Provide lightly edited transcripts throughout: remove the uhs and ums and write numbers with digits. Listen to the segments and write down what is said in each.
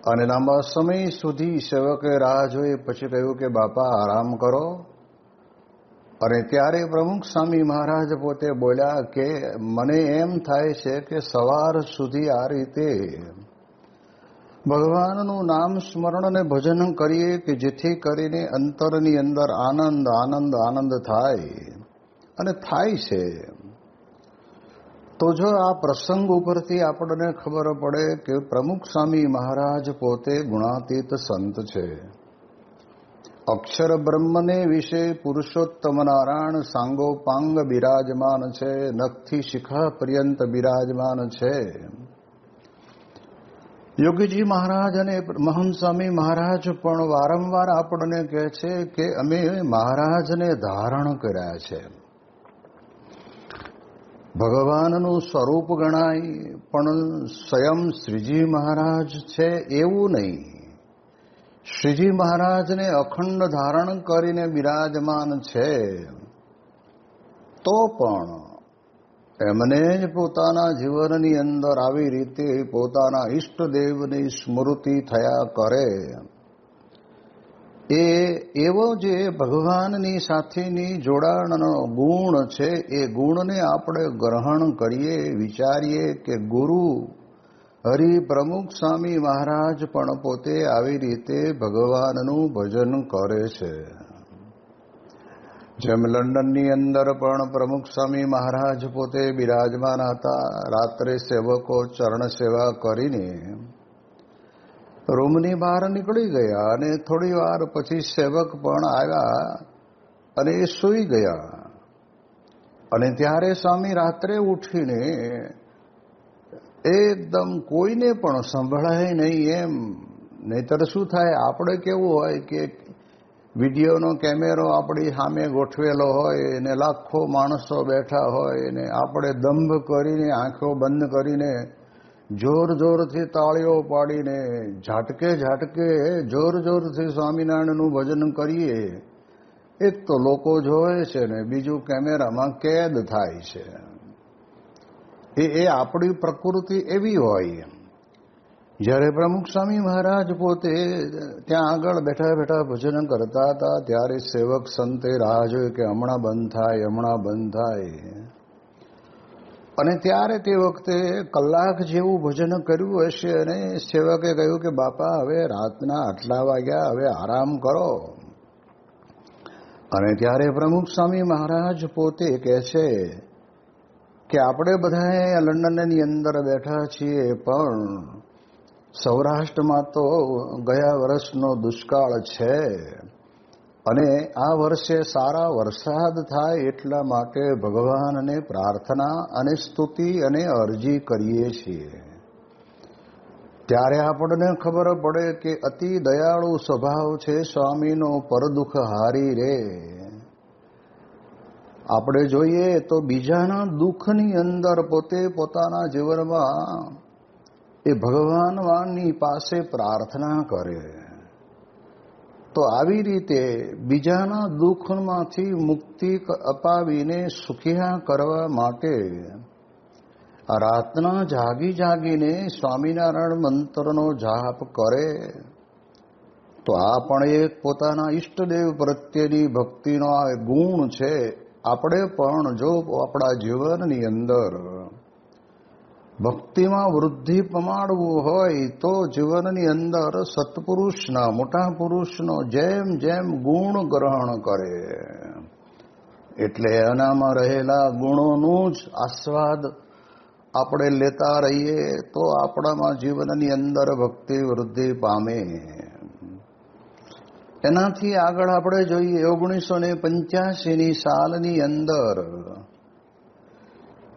અને લાંબા સમય સુધી સેવકે રાહ જોઈ પછી કહ્યું કે બાપા આરામ કરો. અને ત્યારે પ્રમુખ સ્વામી મહારાજ પોતે બોલ્યા કે મને એમ થાય છે કે સવાર સુધી આ રીતે ભગવાનનું નામ સ્મરણ અને ભજન કરીએ કે જેથી કરીને અંતરની અંદર આનંદ આનંદ આનંદ થાય અને થાય છે. તો જો આ પ્રસંગ ઉપરથી આપણને ખબર પડે કે પ્રમુખ સ્વામી મહારાજ પોતે ગુણાતીત સંત છે. અક્ષર બ્રહ્મને વિશે પુરુષોત્તમ નારાયણ સાંગોપાંગ બિરાજમાન છે, નખથી શિખા પર્યંત બિરાજમાન છે. યોગીજી મહારાજ અને મહંત સ્વામી મહારાજ પણ વારંવાર આપણને કહે છે કે અમે મહારાજને ધારણ કર્યા છે. ભગવાનનું સ્વરૂપ ગણાય પણ સ્વયં શ્રીજી મહારાજ છે એવું નહીં. શ્રીજી મહારાજને અખંડ ધારણ કરીને બિરાજમાન છે. તો પણ એમને જ પોતાના જીવનની અંદર આવી રીતે પોતાના ઈષ્ટદેવની સ્મૃતિ થયા કરે. એ એવો જે ભગવાનની સાથેની જોડાણનો ગુણ છે એ ગુણને આપણે ગ્રહણ કરીએ, વિચારીએ કે ગુરુ હરિ પ્રમુખ સ્વામી મહારાજ પણ પોતે આવી રીતે ભગવાનનું ભજન કરે છે. જેમ લંડનની અંદર પણ પ્રમુખ સ્વામી મહારાજ પોતે બિરાજમાન હતા. રાત્રે સેવકો ચરણ સેવા કરીને રૂમની બહાર નીકળી ગયા અને થોડી વાર પછી સેવક પણ આવ્યા અને એ સૂઈ ગયા. અને ત્યારે સ્વામી રાત્રે ઉઠીને એકદમ કોઈને પણ સંભળાય નહીં એમ. નહીતર શું થાય, આપણે કેવું હોય કે વિડીયોનો કેમેરો આપણી સામે ગોઠવેલો હોય ને લાખો માણસો બેઠા હોય ને આપણે દંભ કરીને આંખો બંધ કરીને જોર જોરથી તાળીઓ પાડીને ઝાટકે ઝાટકે જોર જોરથી સ્વામિનારાયણનું ભજન કરીએ. એક તો લોકો જોવે છે ને બીજું કેમેરામાં કેદ થાય છે. એ આપણી પ્રકૃતિ એવી હોય. જ્યારે પ્રમુખ સ્વામી મહારાજ પોતે ત્યાં આગળ બેઠા બેઠા ભજન કરતા હતા ત્યારે સેવક સંતે રાહ જોઈ કે હમણાં બંધ થાય, હમણાં બંધ થાય. અને ત્યારે તે વખતે કલાક જેવું ભજન કર્યું હશે અને સેવકે કહ્યું કે બાપા હવે રાતના આટલા વાગ્યા, હવે આરામ કરો. અને ત્યારે પ્રમુખ સ્વામી મહારાજ પોતે કહે છે કે આપણે બધા લંડનની અંદર બેઠા છીએ પણ સૌરાષ્ટ્રમાં તો ગયા વર્ષનો દુષ્કાળ છે અને આ વર્ષે સારા વરસાદ થાય એટલા માટે ભગવાનને પ્રાર્થના અને સ્તુતિ અને અરજી કરીએ છીએ. ત્યારે આપણને ખબર પડે કે અતિ દયાળુ સ્વભાવ છે સ્વામીનો, પરદુઃખ હારી રે. આપણે જોઈએ તો બીજાના દુઃખની અંદર પોતે પોતાના જીવનમાં એ ભગવાનની પાસે પ્રાર્થના કરે. તો આવી રીતે બીજાના દુઃખમાંથી મુક્તિ અપાવીને સુખિયા કરવા માટે આ રાતના જાગી જાગીને સ્વામિનારાયણ મંત્રનો જાપ કરે. તો આ પણ એક પોતાના ઈષ્ટદેવ પ્રત્યેની ભક્તિનો આ ગુણ છે. આપણે પણ જો આપણા જીવનની અંદર ભક્તિમાં વૃદ્ધિ પમાડવું હોય તો જીવનની અંદર સત્પુરુષના, મોટા પુરુષનો જેમ જેમ ગુણ ગ્રહણ કરે એટલે એનામાં રહેલા ગુણોનું જ આસ્વાદ આપણે લેતા રહીએ તો આપણામાં જીવનની અંદર ભક્તિ વૃદ્ધિ પામે. એનાથી આગળ આપણે જોઈએ 1985ની સાલની અંદર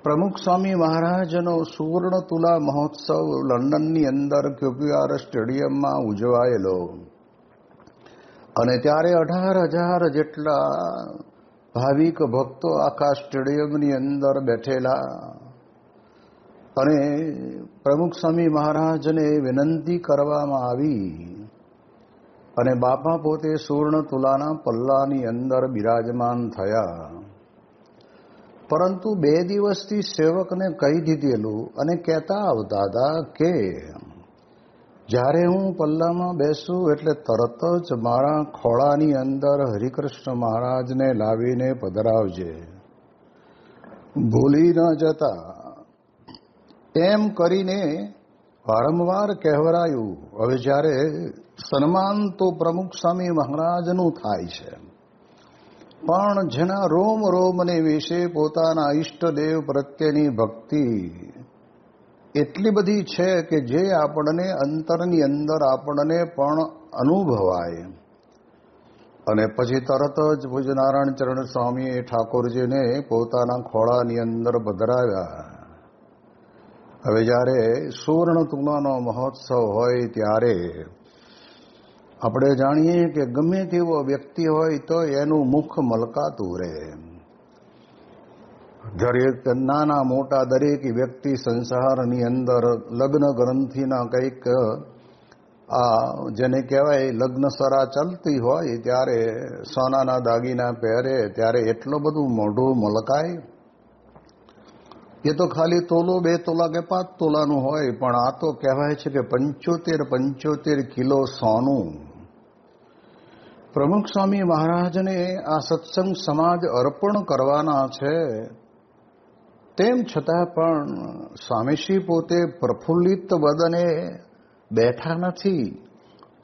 પ્રમુખ સ્વામી મહારાજનો સુવર્ણ તુલા મહોત્સવ લંડનની અંદર QPR સ્ટેડિયમમાં ઉજવાયેલો અને ત્યારે 18,000 જેટલા ભાવિક ભક્તો આખા સ્ટેડિયમની અંદર બેઠેલા અને પ્રમુખ સ્વામી મહારાજને વિનંતી કરવામાં આવી અને બાપા પોતે સુવર્ણ તુલાના પલ્લાની અંદર બિરાજમાન થયા. પરંતુ 2 દિવસથી સેવકને કહી દીધેલું અને કહેતા આવતા હતા કે જ્યારે હું પલ્લામાં બેસું એટલે તરત જ મારા ખોળાની અંદર હરિકૃષ્ણ મહારાજને લાવીને પધરાવજે, ભૂલી ન જતા. એમ કરીને વારંવાર કહેવરાયું. હવે જ્યારે સન્માન તો પ્રમુખ સ્વામી મહારાજનું થાય છે, પણ જેના રોમ રોમને વિશે પોતાના ઈષ્ટદેવ પ્રત્યેની ભક્તિ એટલી બધી છે કે જે આપણને અંતરની અંદર આપણને પણ અનુભવાય. અને પછી તરત જ પૂજ્ય નારાયણ ચરણ સ્વામીએ ઠાકોરજીને પોતાના ખોળાની અંદર પધરાવ્યા. હવે જ્યારે સુવર્ણ તુલાનો મહોત્સવ હોય ત્યારે આપણે જાણીએ કે ગમે તેવો વ્યક્તિ હોય તો એનું મુખ મલકાતું રહે. દરેક નાના મોટા દરેક વ્યક્તિ સંસારની અંદર લગ્ન ગ્રંથિના કંઈક જેને કહેવાય લગ્નસરા ચાલતી હોય ત્યારે સોનાના દાગીના પહેરે ત્યારે એટલું બધું મોઢું મલકાય. એ તો ખાલી તોલો 2 તોલા કે 5 તોલાનું હોય, પણ આ તો કહેવાય છે કે 75 કિલો સોનું પ્રમુખ સ્વામી મહારાજને આ સત્સંગ સમાજ અર્પણ કરવાના છે. તેમ છતાં પણ સ્વામીશ્રી પોતે પ્રફુલ્લિત વદને બેઠા નથી.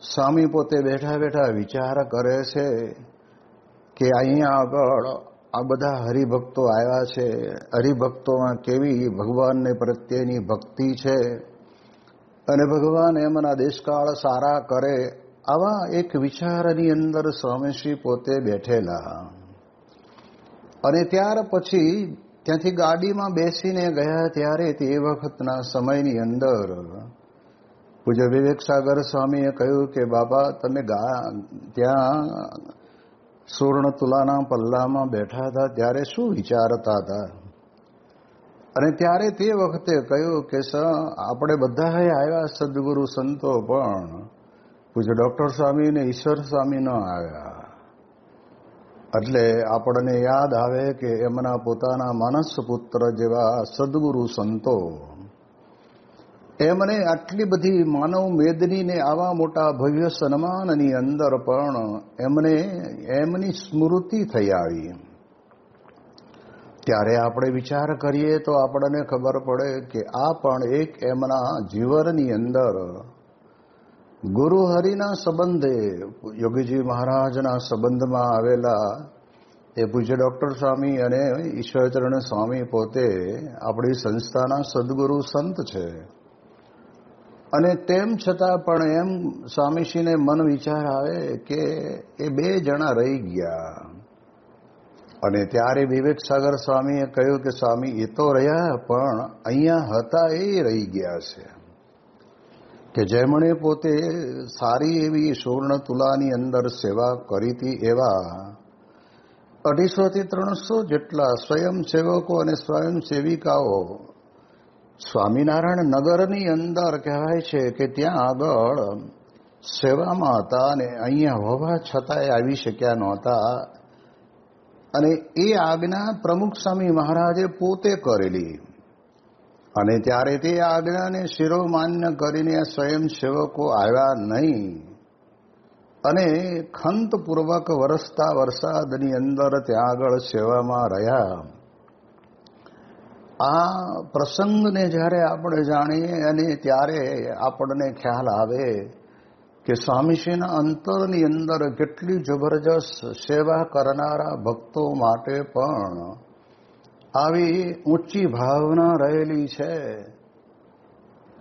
સ્વામી પોતે બેઠા બેઠા વિચાર કરે છે કે અહીંયા આગળ આ બધા હરિભક્તો આવ્યા છે, હરિભક્તોમાં કેવી ભગવાનને પ્રત્યેની ભક્તિ છે અને ભગવાન એમના દેશકાળ સારા કરે, આવા એક વિચારની અંદર સ્વામીશ્રી પોતે બેઠેલા. અને ત્યાર પછી ત્યાંથી ગાડીમાં બેસીને ગયા ત્યારે તે વખતના સમયની અંદર પૂજ્ય વિવેક સાગર સ્વામીએ કહ્યું કે બાબા તમે ત્યાં સુવર્ણ તુલાના પલ્લામાં બેઠા હતા ત્યારે શું વિચારતા હતા? અને ત્યારે તે વખતે કહ્યું કે આપણે બધા આવ્યા સદગુરુ સંતો, પણ પૂજ્ય ડૉક્ટર સ્વામી ને ઈશ્વર સ્વામી ન આવ્યા. એટલે આપણને યાદ આવે કે એમના પોતાના માનસ પુત્ર જેવા સદગુરુ સંતો એમને આટલી બધી માનવ મેદનીને આવા મોટા ભવ્ય સન્માનની અંદર પણ એમને એમની સ્મૃતિ થઈ આવી. ત્યારે આપણે વિચાર કરીએ તો આપણને ખબર પડે કે આ પણ એક એમના જીવનની અંદર ગુરુ હરિના સંબંધે યોગીજી મહારાજના સંબંધમાં આવેલા એ પૂજ્ય ડૉક્ટર સ્વામી અને ઈશ્વરચરણ સ્વામી પોતે આપણી સંસ્થાના સદગુરુ સંત છે. અને તેમ છતાં પણ એમ સ્વામીશ્રીને મન વિચાર આવે કે એ 2 જણા રહી ગયા. અને ત્યારે વિવેક સાગર સ્વામીએ કહ્યું કે સ્વામી એ તો રહ્યા, પણ અહીંયા હતા એ રહી ગયા છે. કે જેમણે પોતે સારી એવી સુવર્ણ તુલાની અંદર સેવા કરી હતી એવા 250 થી 300 જેટલા સ્વયંસેવકો અને સ્વયંસેવિકાઓ સ્વામિનારાયણ નગરની અંદર કહેવાય છે કે ત્યાં આગળ સેવામાં હતા અને અહીંયા હોવા છતાંય આવી શક્યા નહોતા. અને એ આજ્ઞા પ્રમુખ સ્વામી મહારાજે પોતે કરેલી. અને ત્યારે તે આજ્ઞાને શિરોમાન્ય કરીને સ્વયંસેવકો આવ્યા નહીં અને ખંતપૂર્વક વરસતા વરસાદની અંદર ત્યાં આગળ સેવામાં રહ્યા. આ પ્રસંગને જ્યારે આપણે જાણીએ અને ત્યારે આપણને ખ્યાલ આવે કે સ્વામીશ્રીના અંતરની અંદર કેટલી જબરજસ્ત સેવા કરનારા ભક્તો માટે પણ આવી ઊંચી ભાવના રહેલી છે.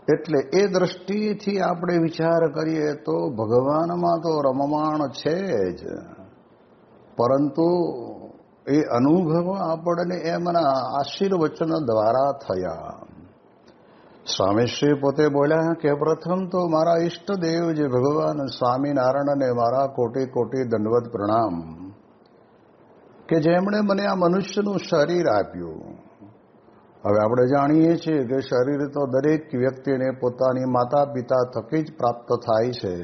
એટલે એ દ્રષ્ટિથી આપણે વિચાર કરીએ તો ભગવાનમાં તો રમમાણ છે જ, પરંતુ એ અનુભવ આપણને એમના આશીર્વચન દ્વારા થયા. સ્વામીશ્રી પોતે બોલ્યા કે પ્રથમ તો મારા ઈષ્ટદેવ જે ભગવાન સ્વામિનારાયણને મારા કોટી કોટી દંડવત પ્રણામ, કે જેમણે મને આ મનુષ્યનું શરીર આપ્યું. હવે આપણે જાણીએ છીએ કે શરીર તો દરેક વ્યક્તિને પોતાની માતા પિતા થકી જ પ્રાપ્ત થાય છે.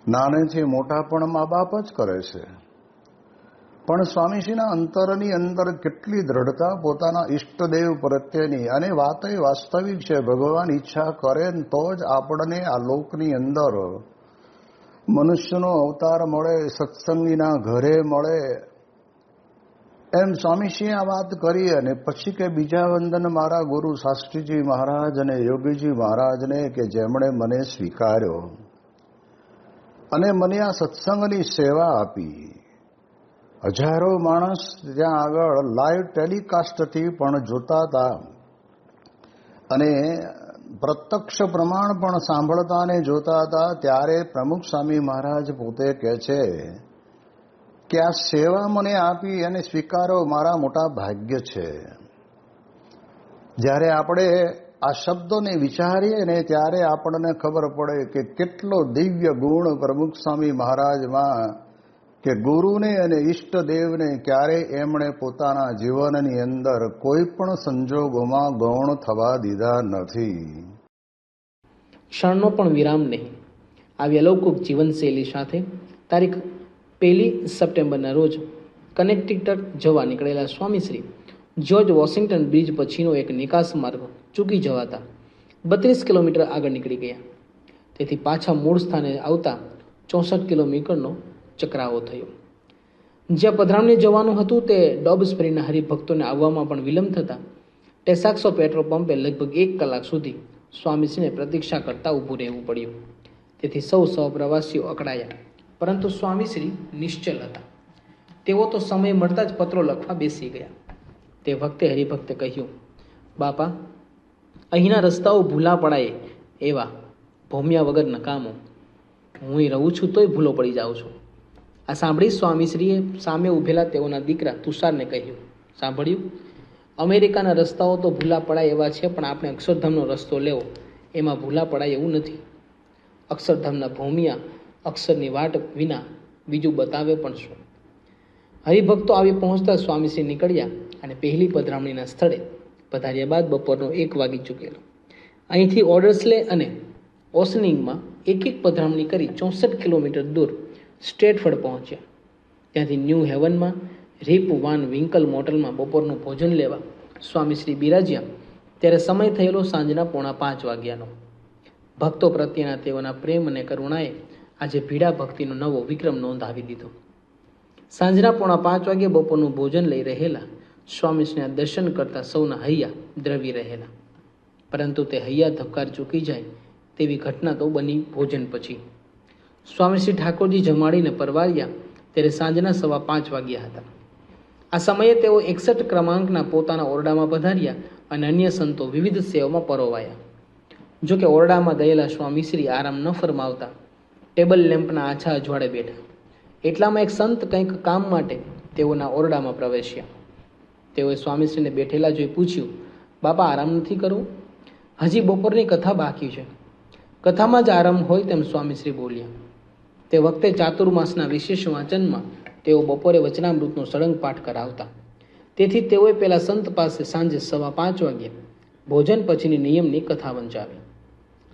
નાનેથી મોટા પણ મા બાપ જ કરે છે. પણ સ્વામીશ્રીના અંતરની અંદર કેટલી દ્રઢતા પોતાના ઈષ્ટદેવ પ્રત્યેની, અને વાત એ વાસ્તવિક છે. ભગવાન ઈચ્છા કરે તો જ આપણને આ લોકની અંદર મનુષ્યનો અવતાર મળે, સત્સંગીના ઘરે મળે. એમ સ્વામીશ્રીએ આ વાત કરી. અને પછી કે બીજા વંદન મારા ગુરુ શાસ્ત્રીજી મહારાજ અને યોગીજી મહારાજને, કે જેમણે મને સ્વીકાર્યો અને મને આ સત્સંગની સેવા આપી. હજારો માણસ ત્યાં આગળ લાઈવ ટેલિકાસ્ટથી પણ જોતા હતા અને પ્રત્યક્ષ પ્રમાણ પણ સાંભળતા અને જોતા હતા. ત્યારે પ્રમુખ સ્વામી મહારાજ પોતે કહે છે કે આ સેવા મને આપી અને સ્વીકારો મારા મોટા ભાગ્ય છે. જ્યારે આપણે આ શબ્દોને વિચારીએ ને ત્યારે આપણને ખબર પડે કે કેટલો દિવ્ય ગુણ પ્રમુખ સ્વામી મહારાજમાં, કે ગુરુને અને ઈષ્ટદેવને ક્યારેય એમણે પોતાના જીવનની અંદર કોઈ પણ સંજોગોમાં ગૌણ થવા દીધા નથી. ક્ષણનો પણ વિરામ નહીં. આવી અલૌકિક જીવનશૈલી સાથે તારીખ 1 સપ્ટેમ્બરના રોજ કનેક્ટિકટ જવા નીકળેલા સ્વામીશ્રી જ્યોર્જ વોશિંગ્ટન બ્રિજ પછીનો એક નિકાસ માર્ગ ચૂકી જવાતા 32 કિલોમીટર આગળ નીકળી ગયા. તેથી પાછા મૂળ સ્થાને આવતા 64 કિલોમીટરનો ચક્રાવો થયો. જ્યાં પધરામણી જવાનું હતું તે ડોબસ્બરીના હરિભક્તોને આવવામાં પણ વિલંબ થતા ટેસાક્સો પેટ્રોલ પંપે લગભગ 1 કલાક સુધી સ્વામીશ્રીને પ્રતીક્ષા કરતા ઊભું રહેવું પડ્યું. તેથી સૌ સહપ્રવાસીઓ અકળાયા, પરંતુ સ્વામીશ્રી નિશ્ચલ હતા. તેઓ તો સમય મળતા જ પત્રો લખવા બેસી ગયા. તે વખતે હરિભક્તે કહ્યું, બાપા, અહીંના રસ્તાઓ ભૂલા પડાય એવા, ભોમ્યા વગર નકામો. હું અહીં રહું છું તોય ભૂલો પડી જાઉં છું. આ સાંભળી સ્વામીશ્રીએ સામે ઊભેલા તેઓના દીકરા તુષારને કહ્યું, સાંભળ્યું? અમેરિકાના રસ્તાઓ તો ભૂલા પડાય એવા છે, પણ આપણે અક્ષરધામનો રસ્તો લેવો એમાં ભૂલા પડાય એવું નથી. અક્ષરધામના ભૌમિયા અક્ષરની વાટ વિના બીજું બતાવે પણ શું? હરિભક્તો આવી પહોંચતા સ્વામીશ્રી નીકળ્યા અને પહેલી પધરામણીના સ્થળે પધાર્યા બાદ બપોરનો 1 વાગી ચૂકેલો. અહીંથી ઓર્ડર્સલે અને ઓસનિંગમાં એક પધરામણી કરી 64 કિલોમીટર દૂર સ્ટ્રેટફર્ડ પહોંચ્યા. ત્યાંથી ન્યૂ હેવનમાં રીપ વાન વિંકલ મોટલમાં બપોરનું ભોજન લેવા સ્વામીશ્રી બિરાજ્યા. ત્યારે સમય થયેલો સાંજના 4:45 વાગ્યાનો. ભક્તો પ્રત્યેના તેઓના પ્રેમ અને કરુણાએ આજે ભીડા ભક્તિનો નવો વિક્રમ નોંધાવી દીધો. સાંજના 4:45 વાગ્યે બપોરનું ભોજન લઈ રહેલા સ્વામીશ્રીના દર્શન કરતા સૌના હૈયા દ્રવી રહેલા. પરંતુ તે હૈયા ધબકાર ચૂકી જાય તેવી ઘટના તો બની ભોજન પછી. સ્વામીશ્રી ઠાકોરજી જમાડીને પરવાર્યા ત્યારે સાંજના 5:15 વાગ્યા હતા. આ સમયે તેઓ 61 ક્રમાંકના પોતાના ઓરડામાં પધાર્યા અને અન્ય સંતો વિવિધ સેવામાં પરોવાયા. જોકે ઓરડામાં દયેલા સ્વામીશ્રી આરામ ન ફરમાવતા ટેબલ લેમ્પના આછા અજવાળે બેઠા. એટલામાં એક સંત કંઈક કામ માટે તેઓના ઓરડામાં પ્રવેશ્યા. તેઓએ સ્વામીશ્રીને બેઠેલા જોઈ પૂછ્યું, બાપા, આરામ નથી કરવો? હજી બપોરની કથા બાકી છે. કથામાં જ આરામ હોય તેમ સ્વામીશ્રી બોલ્યા. તે વખતે ચાતુર્માસના વિશેષ વાંચનમાં તેઓ બપોરે વચનામૃતનો સળંગ પાઠ કરાવતા. તેથી તેઓએ પેલા સંત પાસે સાંજે 5:15 વાગ્યે ભોજન પછીની નિયમની કથા વંચાવી.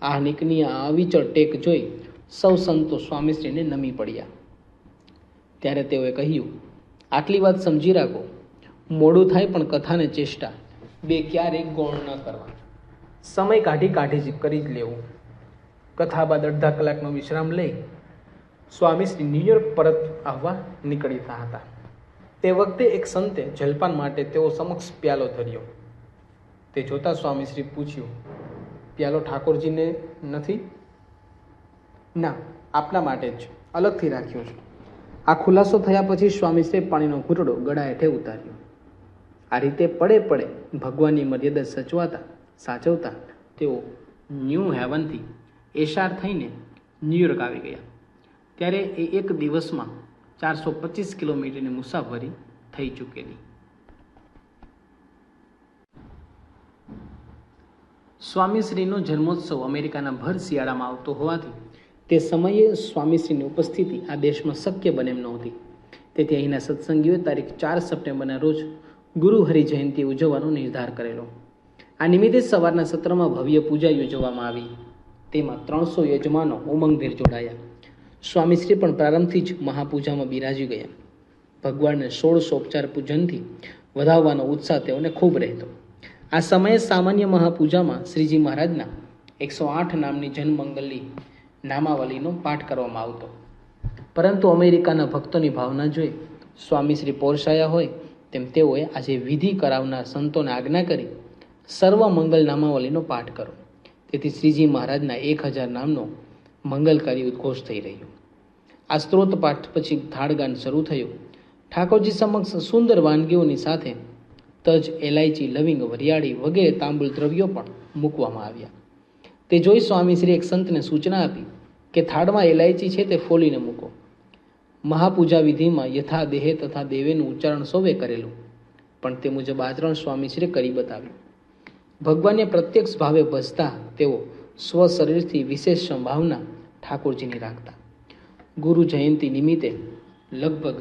આ નિકની આ અવિચળ ટેક જોઈ સૌ સંતો સ્વામીશ્રીને નમી પડ્યા. ત્યારે તેઓએ કહ્યું, આટલી વાત સમજી રાખો, મોડું થાય પણ કથાને ચેષ્ટા બે ક્યારેય ગૌણ ન કરવા. સમય કાઢી જ કરી જ લેવું. કથા બાદ અડધા કલાકનો વિશ્રામ લઈ સ્વામીશ્રી ન્યૂયોર્ક પરત આવવા નીકળતા હતા. તે વખતે એક સંતે જલપાન માટે તેઓ સમક્ષ પ્યાલો ધર્યો. તે જોતા સ્વામીશ્રી પૂછ્યું, પ્યાલો ઠાકોરજીને નથી? ના, આપના માટે જ અલગથી રાખ્યો છે. આ ખુલાસો થયા પછી સ્વામીશ્રીએ પાણીનો ઘૂંટડો ગળા હેઠે ઉતાર્યો. આ રીતે પડે ભગવાનની મર્યાદા સાચવતા તેઓ ન્યૂ હેવનથી એશાર થઈને ન્યૂયોર્ક આવી ગયા. ત્યારે એ એક દિવસમાં 425 કિલોમીટરની મુસાફરી થઈ ચૂકેલી. સ્વામીશ્રીનો જન્મોત્સવ અમેરિકાના ભર શિયાળામાં આવતો હોવાથી તે સમયે સ્વામીશ્રીની ઉપસ્થિતિ આ દેશમાં શક્ય બને એમ નહોતી. તેથી અહીંના સત્સંગીઓએ તારીખ 4 સપ્ટેમ્બરના રોજ ગુરુ હરિજયંતિ ઉજવવાનો નિર્ધાર કરેલો. આ નિમિત્તે સવારના સત્રમાં ભવ્ય પૂજા યોજવામાં આવી. તેમાં 300 યજમાનો ઉમંગભેર જોડાયા. સ્વામીશ્રી પણ પ્રારંભથી જ મહાપૂજામાં બિરાજી ગયા. ભગવાનને 16 પૂજનથી વધાવવાનો ઉત્સાહ તેઓને ખૂબ રહેતો. આ સમયે સામાન્ય મહાપૂજામાં શ્રીજી મહારાજના 108 નામની જનમંગલની નામાવલીનો પાઠ કરવામાં આવતો. પરંતુ અમેરિકાના ભક્તોની ભાવના જોઈ સ્વામી શ્રી પોરસાયા હોય તેમ તેઓએ આજે વિધિ કરાવનાર સંતોને આજ્ઞા કરી સર્વ મંગલ નામાવલીનો પાઠ કરો. તેથી શ્રીજી મહારાજના 1000 નામનો મંગલકારી ઉદ્ઘોષ થઈ રહ્યો. આ સ્ત્રોત પાઠ પછી થાળગાન શરૂ થયું. ઠાકોરજી સમક્ષ સુંદર વાનગીઓની સાથે તજ, એલાયચી, લવિંગ, વરિયાળી વગેરે તાંબૂલ દ્રવ્યો પણ મૂકવામાં આવ્યા. તે જોઈ સ્વામીશ્રી એક સંતને સૂચના આપી કે થાળમાં એલાયચી છે તે ફોલીને મૂકો. મહાપૂજા વિધિમાં યથા દેહે તથા દેવેનું ઉચ્ચારણ સૌએ કરેલું, પણ તે મુજબ આચરણ સ્વામીશ્રીએ કરી બતાવ્યું. ભગવાનને પ્રત્યક્ષ ભાવે ભજતા તેઓ સ્વ શરીરથી વિશેષ સંભાવના ઠાકોરજીની રાખતા. ગુરુ જયંતિ નિમિત્તે લગભગ